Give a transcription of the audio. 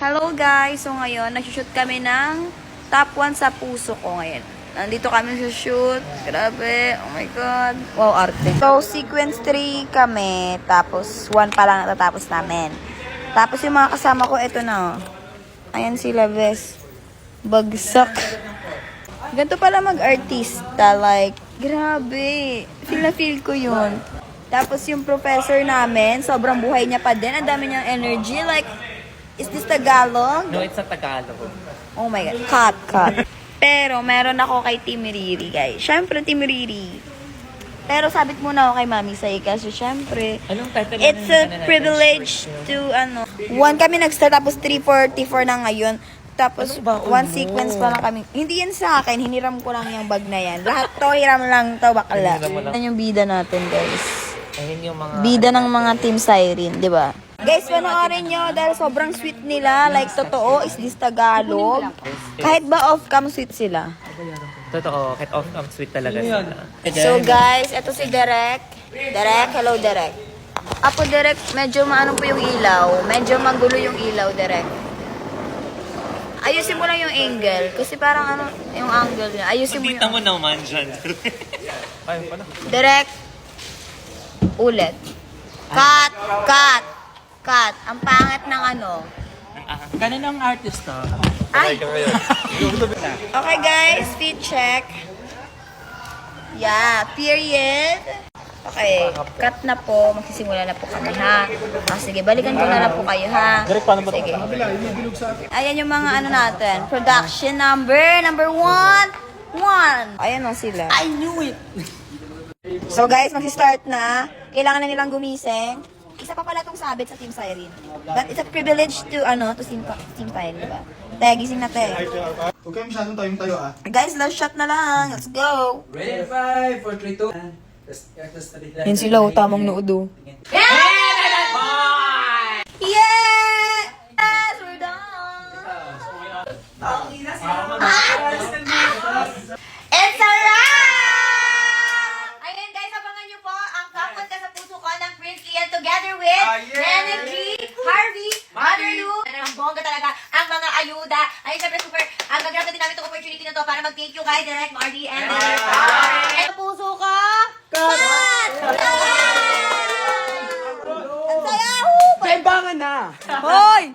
Hello guys! So ngayon, nag-shoot kami ng top 1 sa puso ko ngayon. Nandito kami sa shoot. Grabe. Oh my God. Wow, arte. So, sequence 3 kami. Tapos, 1 pa lang natatapos namin. Tapos, yung mga kasama ko, eto na. Ayan sila, bes. Bagsak. Ganito pala mag-artista. Like, grabe. Feel na feel ko yun. Tapos, yung professor namin, sobrang buhay niya pa din. Ang dami niyang energy. Like, is this Tagalog? No, it's a Tagalog. Oh my God. Cut. Pero, meron ako kay Team Riri, guys. Syempre, Team Riri. Pero, sabit muna ako kay Mami Sai kasi syempre, Anong title? it's a privilege to, 1 kami nag-start, tapos 3:44 na ngayon. Tapos, Ano ba? 1 sequence pa lang kami. Hindi yan sa akin, hiniram ko lang yung bag na yan. Lahat to, hiram lang to, bakla. Hiniram mo lang. Yan yung bida natin, guys. Ayun yung mga... Bida ng mga Team Siren, di ba? Guys, panoorin nyo dahil sobrang sweet nila. Like, totoo, is this Tagalog? Kahit ba off-cam sweet sila. Totoo, kahit off-cam sweet talaga sila. So, guys, eto si Derek. Derek, hello, Derek. Apo, Derek, medyo maano po yung ilaw. Medyo magulo yung ilaw, Derek. Ayusin mo lang yung angle. Kasi parang ano, yung angle niya. Ayusin mo Pagdita yung... mo naman dyan. Ayun pala. Derek, ulit. Cut! Cut! Cut. Ang pangit ng ano. Ganun ang artista. Ay! Okay guys, feet check. Yeah, period. Okay, cut na po. Magsisimula na po kami, ha? Sige, balikan ko na lang po kayo, ha? Sige. Ayan yung mga ano natin. Production number 1. Ayan o sila. I knew it! So guys, mag-start na. Kailangan na nilang gumising. Isa pa pala itong sabit sa Team Siren. But it's a privilege to, to Team Siren, diba? Te, gising na, te. Huwag kayo masyadong tayong tayo ah. Guys, last shot na lang. Let's go. Ready, 5, 4, 3, 2. Yan sila, tamang noodo. Yes! Yes! We're done! It's a wrap! Ayun guys, abangan nyo po ang Kapon Ka sa Puso Ko ng Prince Ian together with Nana G, Harvey, Mother Lou, ang bongga talaga, ang mga ayuda. Ayun, syempre super, mag-grab na din namin itong opportunity na to para mag-thank you kay Direct Marty and Direct Marty. Sa puso ko, cut! Ang saya! Kaibangan na! Hoy!